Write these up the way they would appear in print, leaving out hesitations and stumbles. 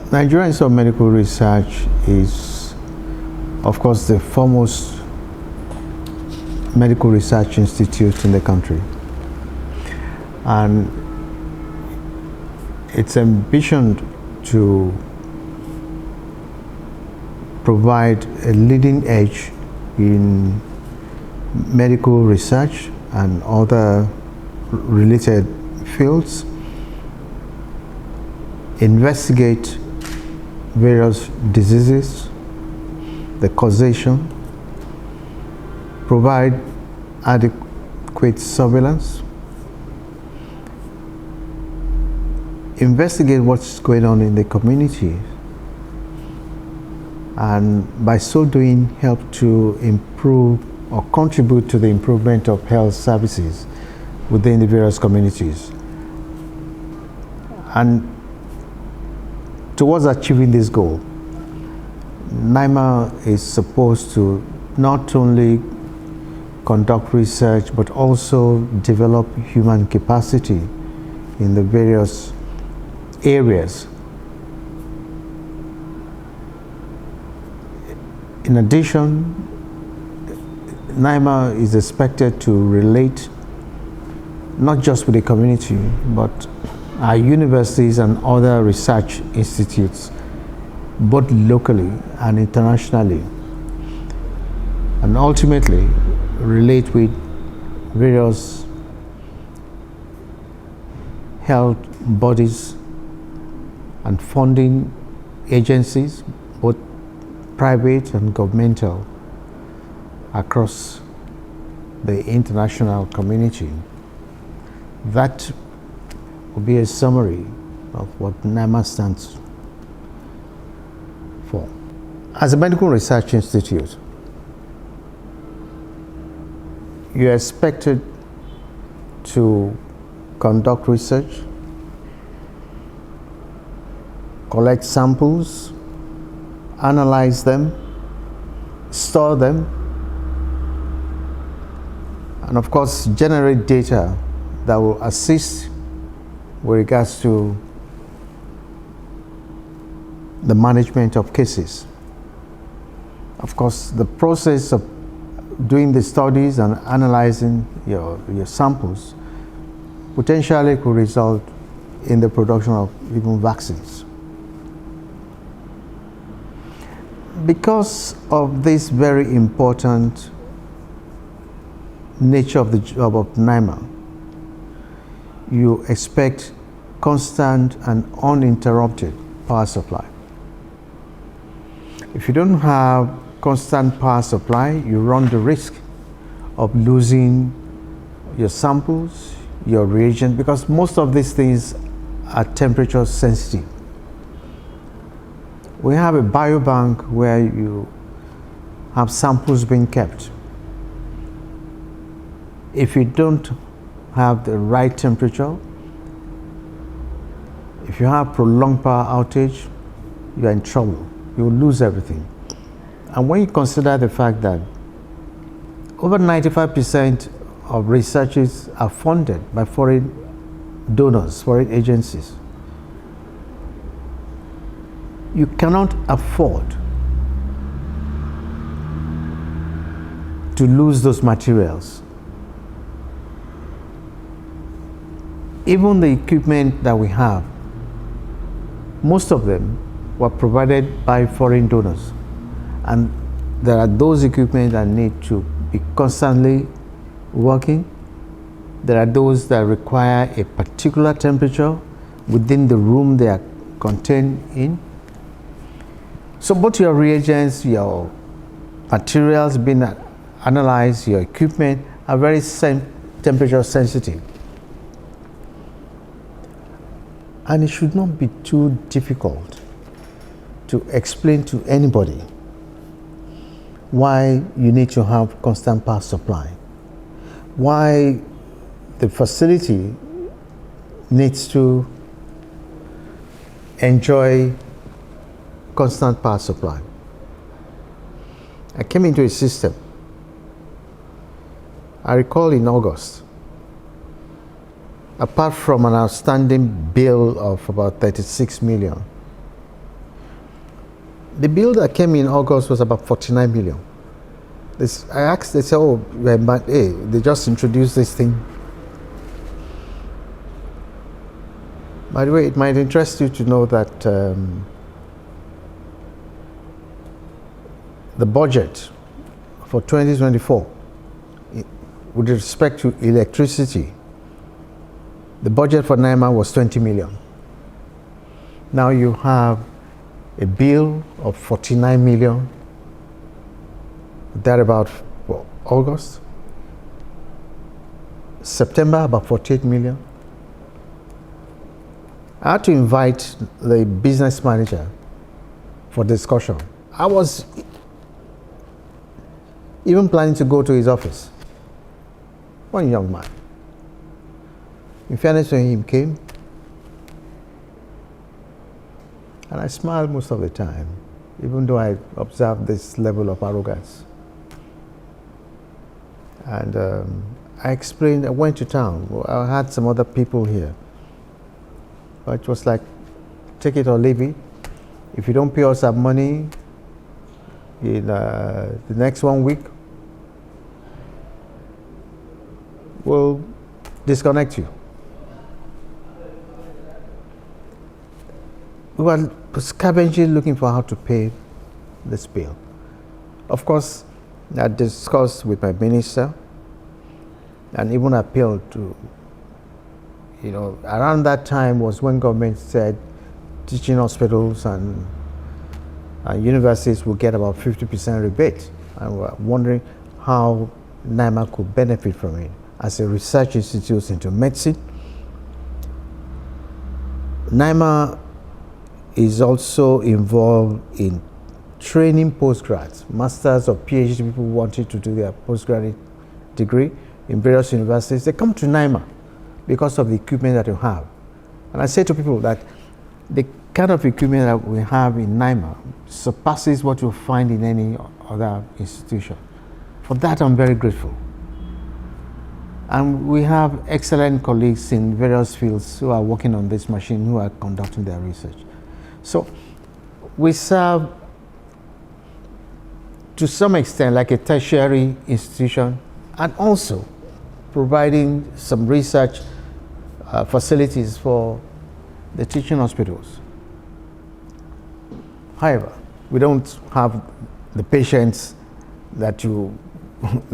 Nigerian Institute of Medical Research is, of course, the foremost medical research institute in the country. And it's ambitioned to provide a leading edge in medical research and other related fields, investigate various diseases, the causation, provide adequate surveillance, investigate what's going on in the community, and by so doing help to improve or contribute to the improvement of health services within the various communities. And towards achieving this goal, NIMR is supposed to not only conduct research but also develop human capacity in the various areas. In addition, NIMR is expected to relate not just with the community but our universities and other research institutes, both locally and internationally, and ultimately relate with various health bodies and funding agencies, both private and governmental, across the international community. That will be a summary of what NIMR stands for. As a medical research institute, you are expected to conduct research, collect samples, analyze them, store them, and of course generate data that will assist with regards to the management of cases. Of course, the process of doing the studies and analyzing your samples potentially could result in the production of even vaccines. Because of this very important nature of the job of NIMR, you expect constant and uninterrupted power supply. If you don't have constant power supply, you run the risk of losing your samples, your reagents, because most of these things are temperature sensitive. We have a biobank where you have samples being kept. If you don't have the right temperature, if you have prolonged power outage, you are in trouble. You will lose everything. And when you consider the fact that over 95% of researches are funded by foreign donors, foreign agencies, you cannot afford to lose those materials. Even the equipment that we have, most of them were provided by foreign donors. And there are those equipment that need to be constantly working. There are those that require a particular temperature within the room they are contained in. So both your reagents, your materials being analyzed, your equipment are very temperature sensitive. And it should not be too difficult to explain to anybody why you need to have constant power supply, why the facility needs to enjoy constant power supply. I came into a system. I recall in August, apart from an outstanding bill of about 36 million, The bill that came in August was about 49 million. I asked, they said, oh, but hey, they just introduced this thing. By the way, it might interest you to know that the budget for 2024, with respect to electricity, the budget for NIMR was 20 million. Now you have a bill of 49 million, that about August. September, about 48 million. I had to invite the business manager for discussion. I was even planning to go to his office. One young man. In fairness to him, came, and I smiled most of the time, even though I observed this level of arrogance. And I explained, I went to town. I had some other people here. But it was like, take it or leave it. If you don't pay us some money in the next 1 week, we'll disconnect you. We were scavenging, looking for how to pay this bill. Of course, I discussed with my minister and even appealed to, around that time was when government said teaching hospitals and universities will get about 50% rebate. And we're wondering how NIMR could benefit from it as a research institute into medicine. NIMR is also involved in training postgrads, masters or PhD people wanting to do their postgraduate degree in various universities. They come to NIMR because of the equipment that you have. And I say to people that the kind of equipment that we have in NIMR surpasses what you'll find in any other institution. For that, I'm very grateful. And we have excellent colleagues in various fields who are working on this machine, who are conducting their research. So we serve, to some extent, like a tertiary institution, and also providing some research facilities for the teaching hospitals. However, we don't have the patients that you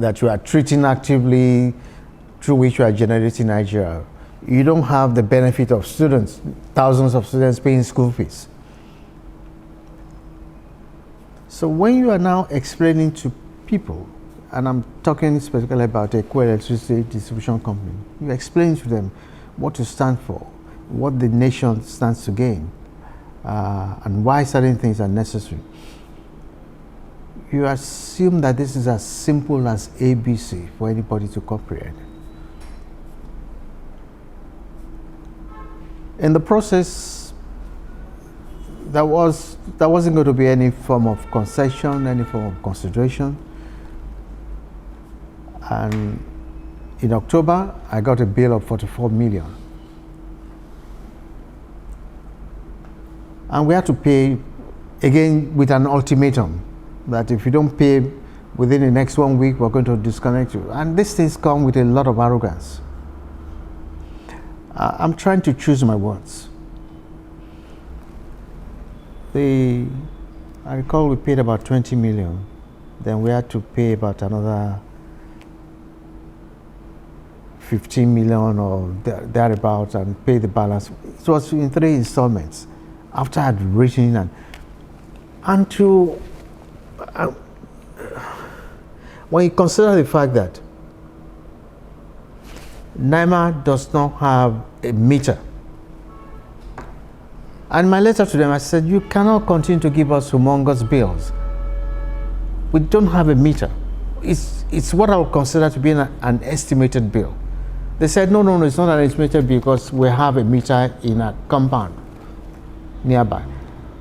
are treating actively, through which you are generating Nigeria. You don't have the benefit of students, thousands of students paying school fees. So when you are now explaining to people, and I'm talking specifically about a co-electricity distribution company, you explain to them what you stand for, what the nation stands to gain, and why certain things are necessary. You assume that this is as simple as ABC for anybody to comprehend. In the process, there wasn't going to be any form of concession, any form of consideration. And in October, I got a bill of 44 million. And we had to pay, again, with an ultimatum, that if you don't pay within the next 1 week, we're going to disconnect you. And these things come with a lot of arrogance. I'm trying to choose my words. I recall we paid about 20 million. Then we had to pay about another 15 million or thereabouts and pay the balance. It was in 3 installments after I had written when you consider the fact that NIMR does not have a meter. And my letter to them, I said, you cannot continue to give us humongous bills. We don't have a meter. It's what I would consider to be an estimated bill. They said, no, it's not an estimated bill because we have a meter in a compound nearby.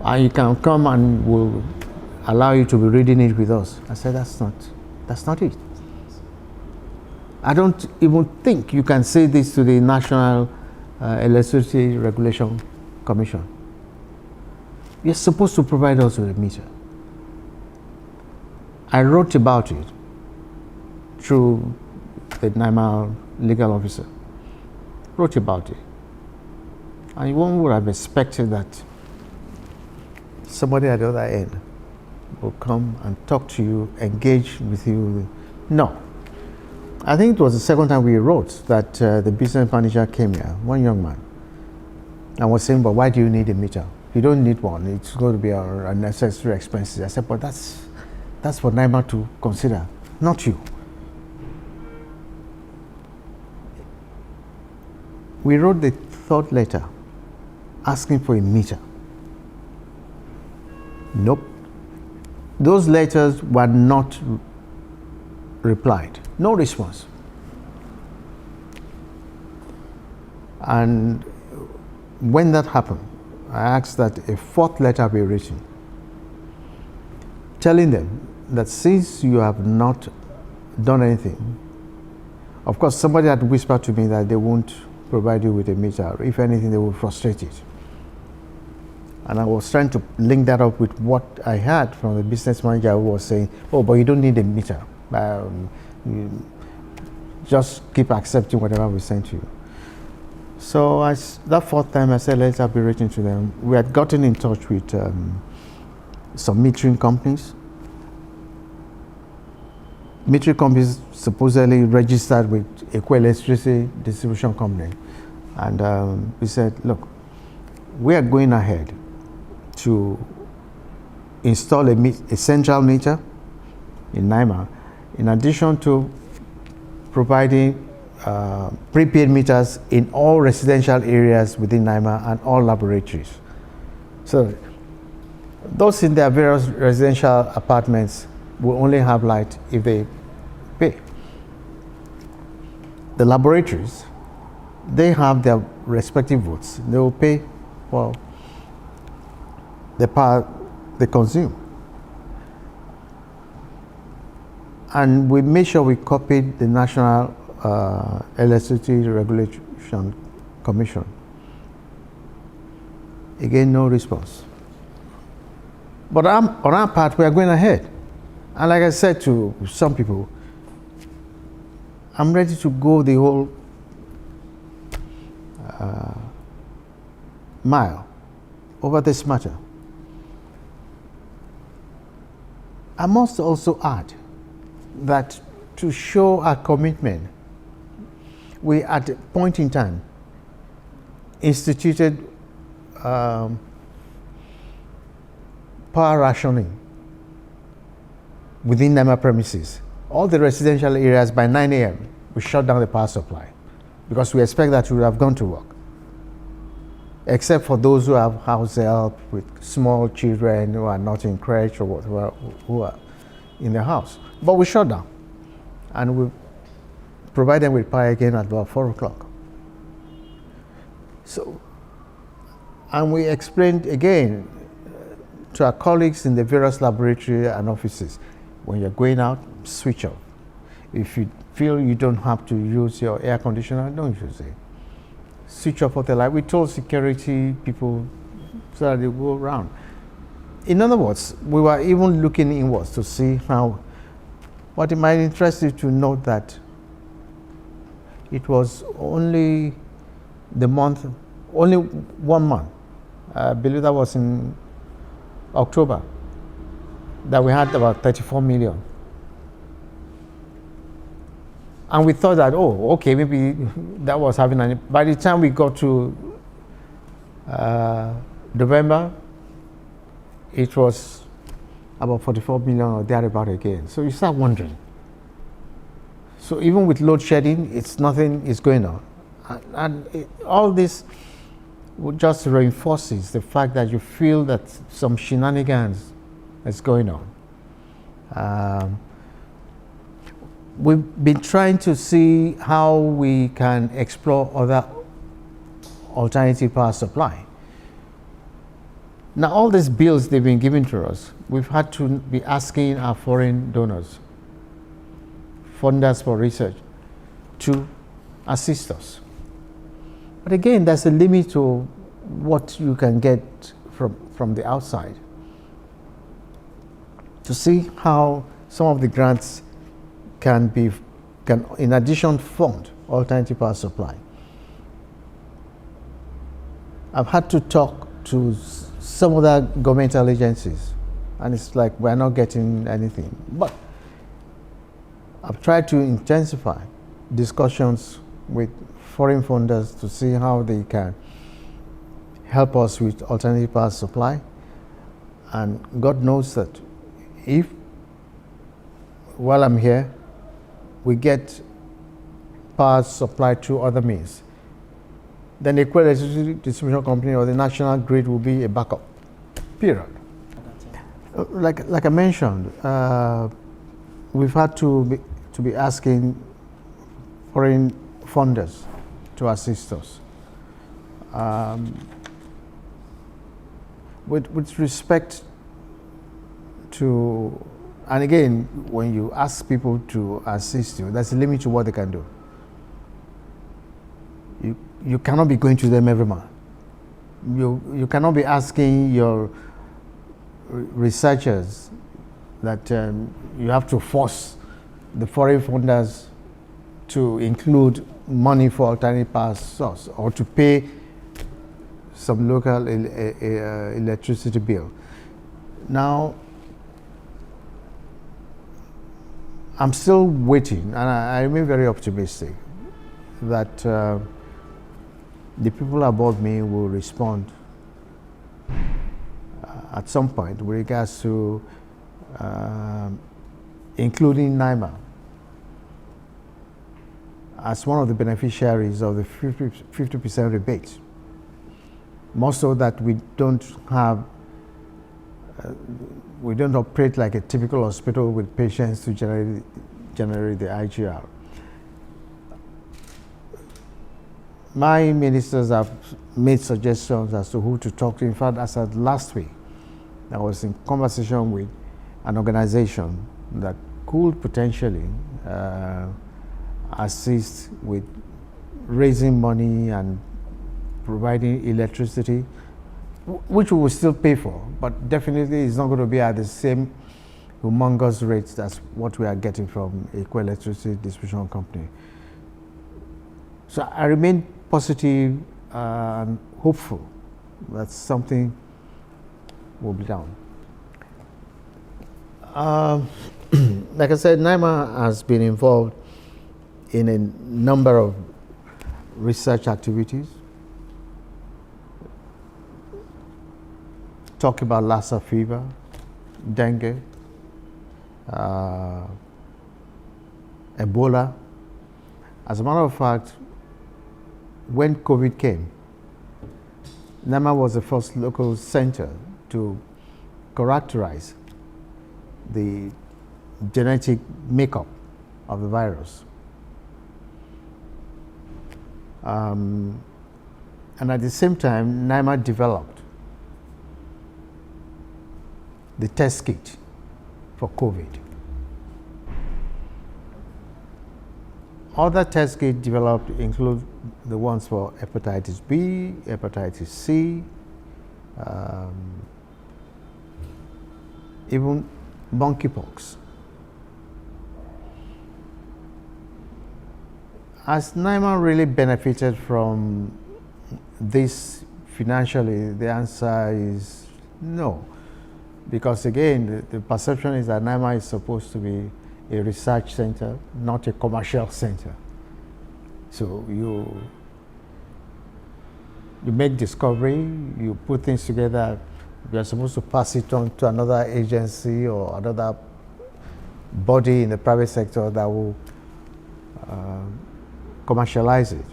And you can come and we'll allow you to be reading it with us. I said, that's not it. I don't even think you can say this to the National Electricity Regulation Commission. You're supposed to provide us with a meter. I wrote about it through the NIMR legal officer. Wrote about it. And one would have expected that somebody at the other end will come and talk to you, engage with you. No. I think it was the second time we wrote that the business manager came here, one young man, and was saying, but why do you need a meter? You don't need one. It's going to be unnecessary expenses. I said, but that's for NIMR to consider, not you. We wrote the third letter asking for a meter. Nope. Those letters were not replied. No response. And when that happened, I asked that a fourth letter be written, telling them that since you have not done anything, of course somebody had whispered to me that they won't provide you with a meter. If anything, they will frustrate it. And I was trying to link that up with what I had from the business manager who was saying, oh, but you don't need a meter. You just keep accepting whatever we send to you. So that fourth time I said, let's be written to them. We had gotten in touch with some metering companies. Metering companies supposedly registered with Electricity Distribution Company. And we said, look, we are going ahead to install a central meter in NIMR, in addition to providing prepaid meters in all residential areas within NIMR and all laboratories. So those in their various residential apartments will only have light if they pay. The laboratories, they have their respective votes. They will pay for the power they consume. And we made sure we copied the National Electricity Regulation Commission. Again, no response. But on our part, we are going ahead. And like I said to some people, I'm ready to go the whole mile over this matter. I must also add that to show our commitment, we at a point in time instituted power rationing within NIMR premises. All the residential areas by 9 a.m. we shut down the power supply because we expect that we would have gone to work, except for those who have house help with small children who are not in crèche or whatever, who are in the house. But we shut down and we provide them with power again at about 4 o'clock. So, and we explained again to our colleagues in the various laboratory and offices, when you're going out, switch off. If you feel you don't have to use your air conditioner, don't use it. Switch off the light. We told security people so that they go around. In other words, we were even looking inwards to see how, but it might interest you to note that it was only only 1 month, I believe that was in October, that we had about 34 million. And we thought that, oh, okay, maybe that was having an, by the time we got to November, it was about 44 million or thereabout again. So you start wondering. So even with load shedding, nothing is going on. And all this just reinforces the fact that you feel that some shenanigans is going on. We've been trying to see how we can explore other alternative power supply. Now, all these bills they've been giving to us, we've had to be asking our foreign donors, funders for research, to assist us. But again, there's a limit to what you can get from from the outside to see how some of the grants can in addition fund alternative power supply. I've had to talk to some other governmental agencies, and it's like we're not getting anything. But I've tried to intensify discussions with foreign funders to see how they can help us with alternative power supply. And God knows that if, while I'm here, we get power supply through other means, then the electricity distribution company or the national grid will be a backup, period. Like I mentioned, we've had to be asking foreign funders to assist us. With respect to, and again, when you ask people to assist you, there's a limit to what they can do. You cannot be going to them every month. You cannot be asking your researchers that you have to force the foreign funders to include money for alternative power source or to pay some local electricity bill. Now, I'm still waiting, and I remain very optimistic that the people above me will respond at some point with regards to including NIMR as one of the beneficiaries of the 50% rebate. More so that we don't operate like a typical hospital with patients to generate the IGR. My ministers have made suggestions as to who to talk to. In fact, as of last week, I was in conversation with an organization that could potentially assist with raising money and providing electricity, which we will still pay for, but definitely it's not going to be at the same humongous rates as what we are getting from electricity distribution company. So I remain positive and hopeful that something will be done. Like I said, NIMR has been involved in a number of research activities. Talk about Lassa fever, dengue, Ebola. As a matter of fact, when COVID came, NIMR was the first local center to characterize the genetic makeup of the virus. And at the same time, NIMR developed the test kit for COVID. Other test kits developed include the ones for hepatitis B, hepatitis C, even monkeypox. Has NIMR really benefited from this financially? The answer is no. Because again, the perception is that NIMR is supposed to be a research center, not a commercial center. So you make discovery, you put things together, you are supposed to pass it on to another agency or another body in the private sector that will commercialize it.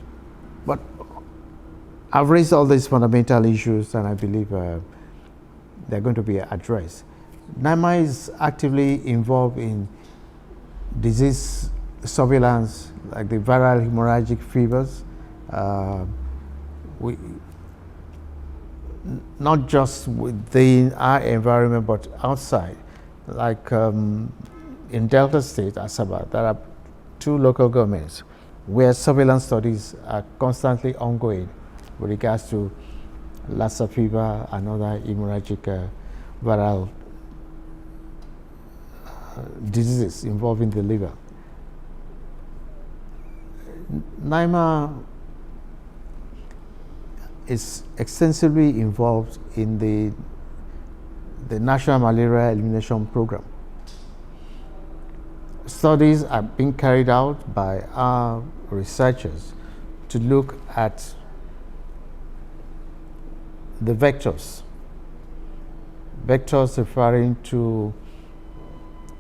But I've raised all these fundamental issues, and I believe they're going to be addressed. NIMR is actively involved in disease surveillance, like the viral hemorrhagic fevers. Not just within our environment, but outside. Like in Delta State, Asaba, there are 2 local governments where surveillance studies are constantly ongoing with regards to Lassa fever, and other hemorrhagic viral diseases involving the liver. NIMR is extensively involved in the National Malaria Elimination Program. Studies are being carried out by our researchers to look at the vectors referring to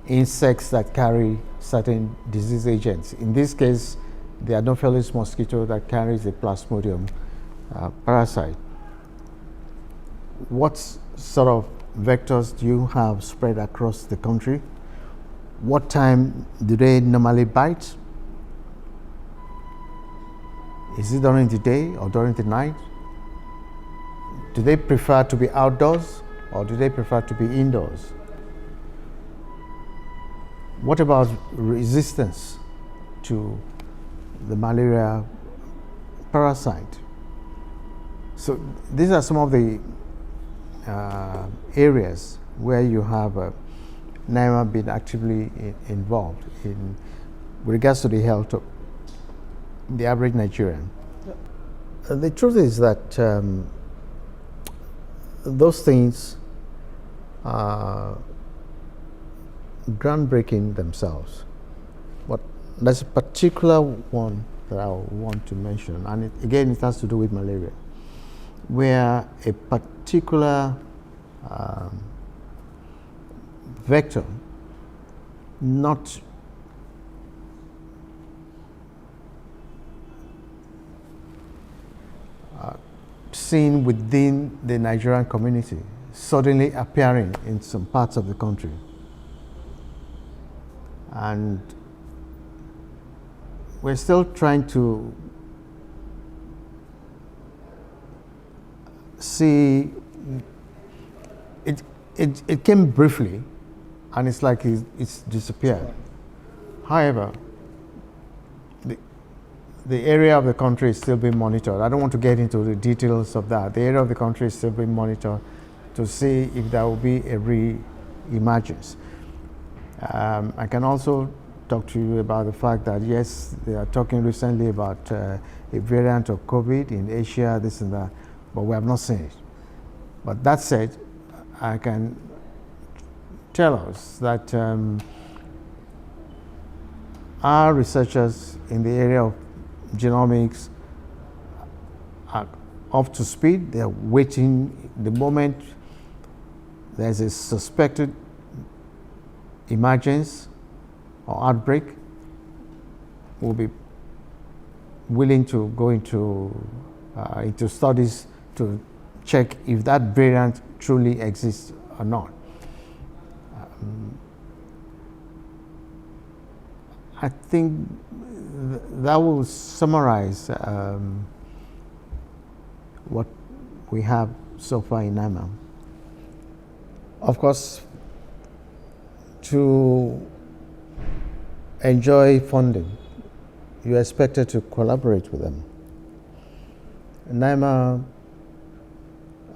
insects that carry certain disease agents. In this case, the Anopheles mosquito that carries the Plasmodium parasite. What sort of vectors do you have spread across the country? What time do they normally bite? Is it during the day or during the night? Do they prefer to be outdoors or do they prefer to be indoors? What about resistance to the malaria parasite? So these are some of the areas where you have NIMR been actively involved in with regards to the health of the average Nigerian. The truth is that those things are groundbreaking themselves. But there's a particular one that I want to mention, and again, it has to do with malaria, where a particular vector not seen within the Nigerian community suddenly appearing in some parts of the country. And we're still trying to see it came briefly and it's like it's disappeared. However, the area of the country is still being monitored. I don't want to get into the details of that. The area of the country is still being monitored to see if there will be a re-emergence. I can also talk to you about the fact that yes, they are talking recently about a variant of COVID in Asia, this and that, but we have not seen it. But that said, I can tell us that our researchers in the area of genomics are up to speed. They are waiting. The moment there's a suspected emergence or outbreak, we'll be willing to go into studies to check if that variant truly exists or not. I think that will summarize what we have so far in NIMR. Of course, to enjoy funding, you're expected to collaborate with them. NIMR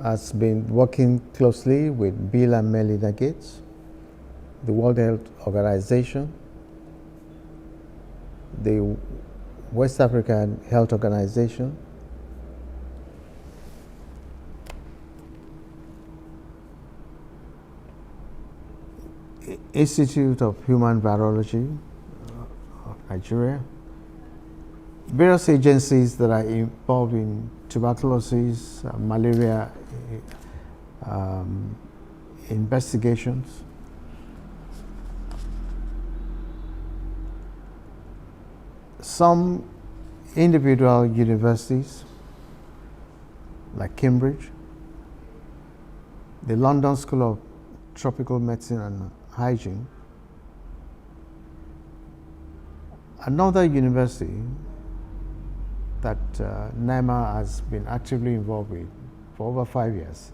has been working closely with Bill and Melinda Gates, the World Health Organization, the West African Health Organization, Institute of Human Virology of Nigeria, various agencies that are involved in tuberculosis, malaria investigations. Some individual universities like Cambridge, the London School of Tropical Medicine and Hygiene, another university that NIMR has been actively involved with for over 5 years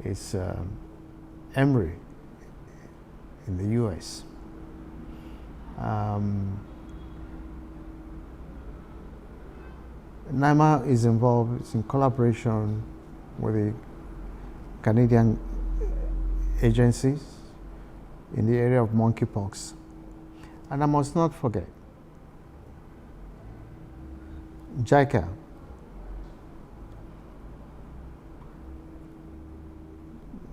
is Emory in the US. NIMR is involved in collaboration with the Canadian agencies in the area of monkeypox. And I must not forget JICA,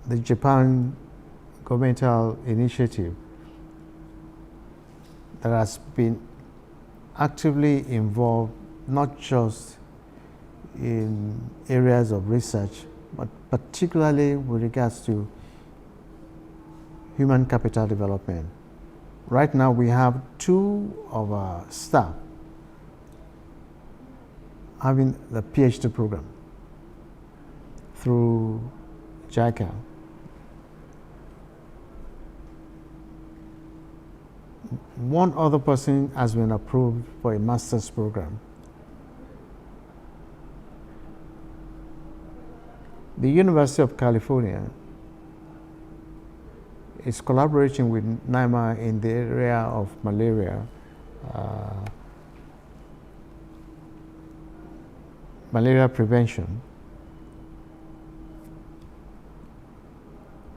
the Japan governmental initiative that has been actively involved not just in areas of research, but particularly with regards to human capital development. Right now we have 2 of our staff having the PhD program through JICA. One other person has been approved for a master's program. The University of California is collaborating with NIMR in the area of malaria, malaria prevention,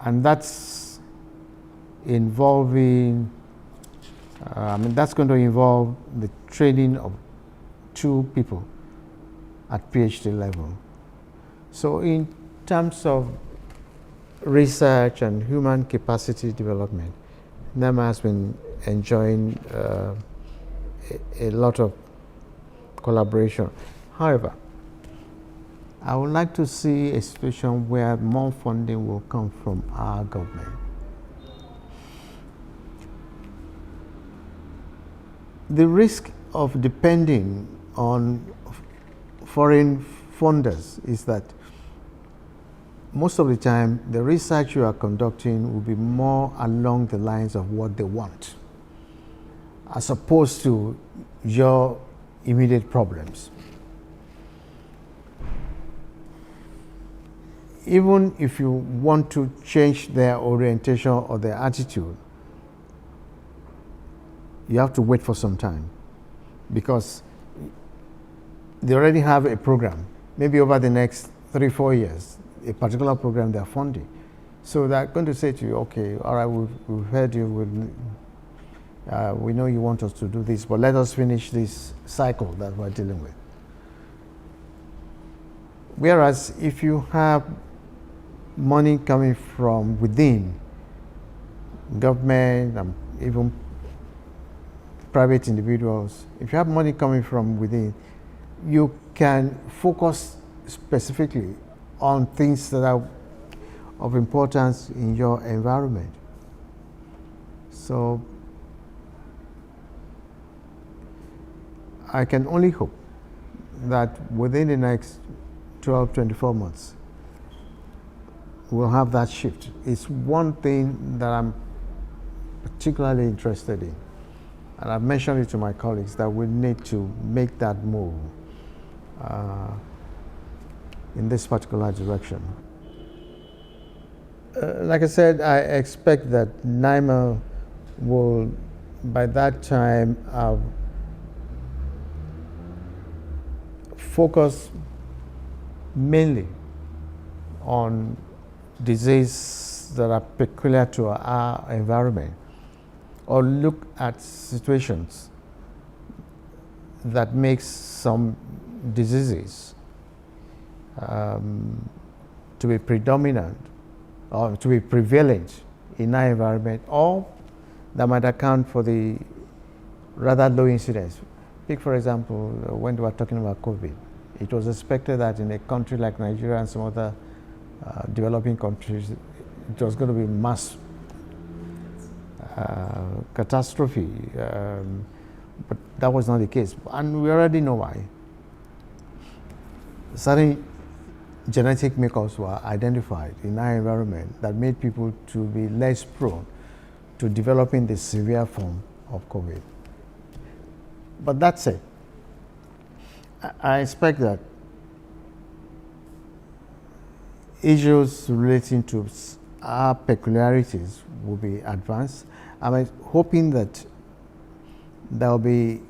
and that's involving that's going to involve the training of 2 people at PhD level. So in terms of research and human capacity development, NIMR has been enjoying a lot of collaboration. However, I would like to see a situation where more funding will come from our government. The risk of depending on foreign funders is that most of the time the research you are conducting will be more along the lines of what they want, as opposed to your immediate problems. Even if you want to change their orientation or their attitude, you have to wait for some time, because they already have a program, maybe over the next 3-4 years, a particular program they're funding. So they're going to say to you, okay, all right, we've heard you, we know you want us to do this, but let us finish this cycle that we're dealing with. Whereas if you have money coming from within government and even private individuals, if you have money coming from within, you can focus specifically on things that are of importance in your environment. So I can only hope that within the next 12-24 months, we'll have that shift. It's one thing that I'm particularly interested in, and I've mentioned it to my colleagues that we need to make that move in this particular direction. Like I said, I expect that NIMR will, by that time, focus mainly on diseases that are peculiar to our environment, or look at situations that makes some diseases to be predominant or to be prevalent in our environment, or that might account for the rather low incidence. Take, for example, when we were talking about COVID, it was expected that in a country like Nigeria and some other developing countries, it was going to be mass catastrophe, but that was not the case, and we already know why. Certain genetic makeups were identified in our environment that made people to be less prone to developing the severe form of COVID. But that said, I expect that issues relating to our peculiarities will be advanced. I'm hoping that there will be,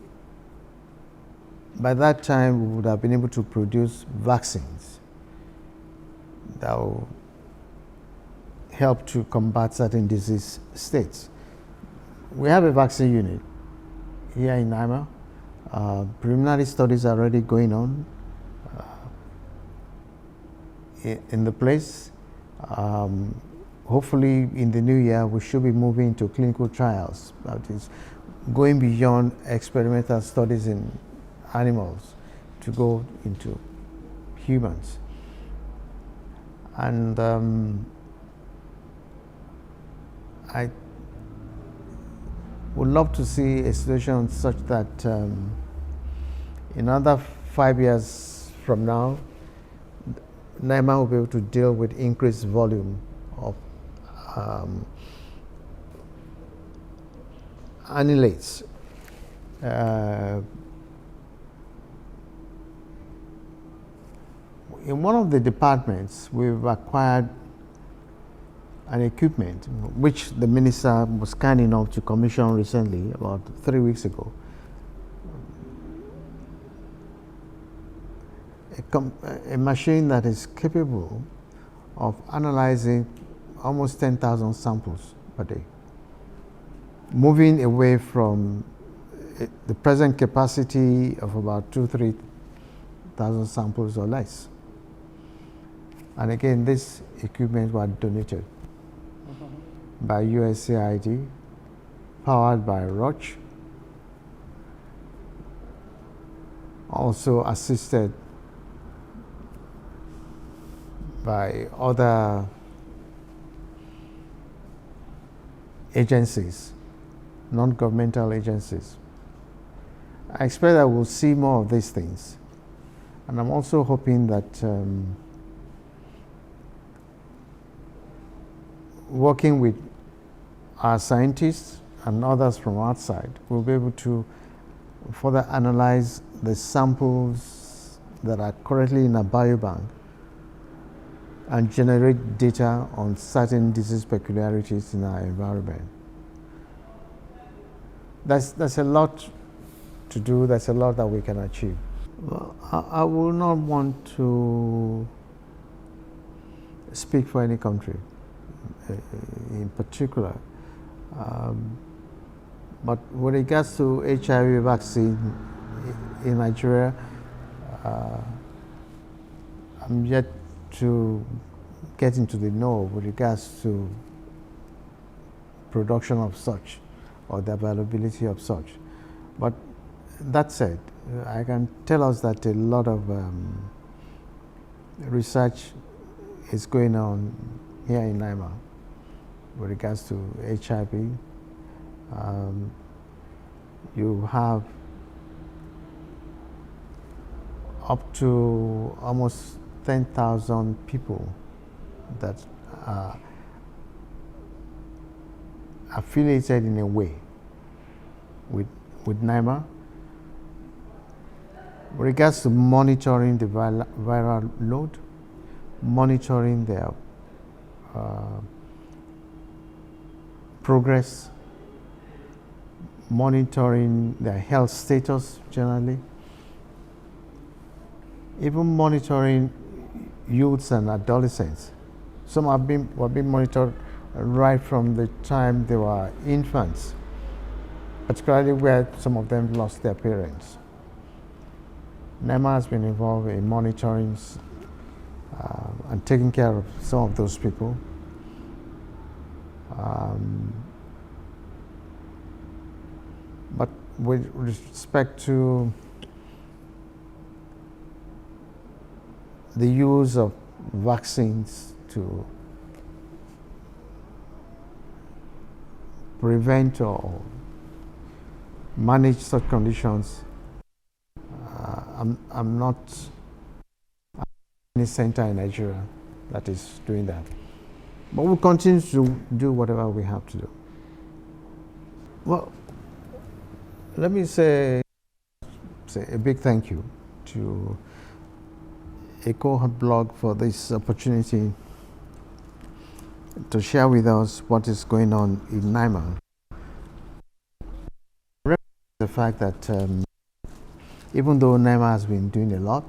by that time, we would have been able to produce vaccines that will help to combat certain disease states. We have a vaccine unit here in NIMR. Preliminary studies are already going on in the place. Hopefully in the new year we should be moving to clinical trials, that is going beyond experimental studies in animals to go into humans. And I would love to see a situation such that in another 5 years from now, NIMR will be able to deal with increased volume of annulates. In one of the departments, we've acquired an equipment which the minister was kind enough to commission recently, about 3 weeks ago. A machine that is capable of analyzing almost 10,000 samples per day, moving away from the present capacity of about 2,000–3,000 samples or less. And again, this equipment was donated by USAID, powered by Roche, also assisted by other agencies, non-governmental agencies. I expect that we'll see more of these things. And I'm also hoping that working with our scientists and others from outside, we'll be able to further analyze the samples that are currently in a biobank and generate data on certain disease peculiarities in our environment. That's a lot to do, that's a lot that we can achieve. Well, I will not want to speak for any country in particular, but with regards to HIV vaccine in Nigeria, I'm yet to get into the know with regards to production of such or the availability of such. But that said, I can tell us that a lot of research is going on here in NIMR with regards to HIV. You have up to almost 10,000 people that are affiliated in a way with NIMR. With regards to monitoring the viral load, monitoring their progress, monitoring their health status generally, even monitoring youths and adolescents. Some have been monitored right from the time they were infants, particularly where some of them lost their parents. NIMR has been involved in monitoring and taking care of some of those people. But with respect to the use of vaccines to prevent or manage such conditions, I'm not any center in Nigeria that is doing that. But we'll continue to do whatever we have to do. Well, let me say a big thank you to Ekohotblog for this opportunity to share with us what is going on in NIMR. The fact that even though NIMR has been doing a lot,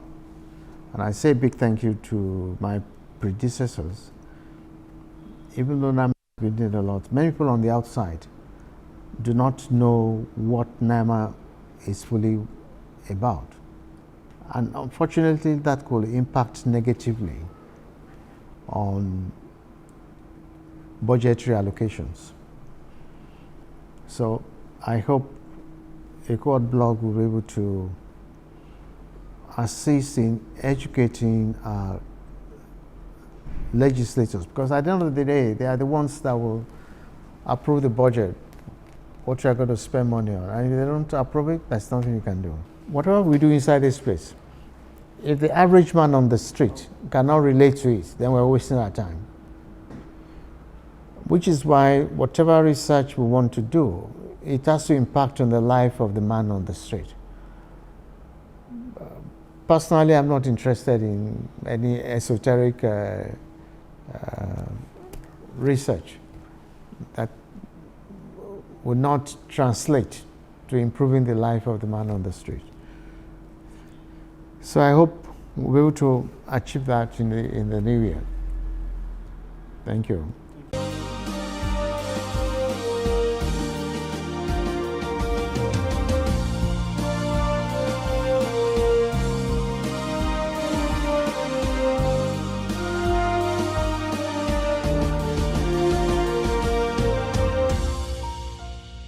and I say a big thank you to my predecessors, even though NIMR has been doing a lot, many people on the outside do not know what NIMR is fully about. And unfortunately, that could impact negatively on budgetary allocations. So I hope Ekohotblog will be able to assist in educating our legislators, because at the end of the day, they are the ones that will approve the budget, what you are going to spend money on. And if they don't approve it, there's nothing you can do. Whatever we do inside this place, if the average man on the street cannot relate to it, then we're wasting our time. Which is why whatever research we want to do, it has to impact on the life of the man on the street. Personally, I'm not interested in any esoteric research that would not translate to improving the life of the man on the street. So I hope we'll be able to achieve that in the new year. Thank you.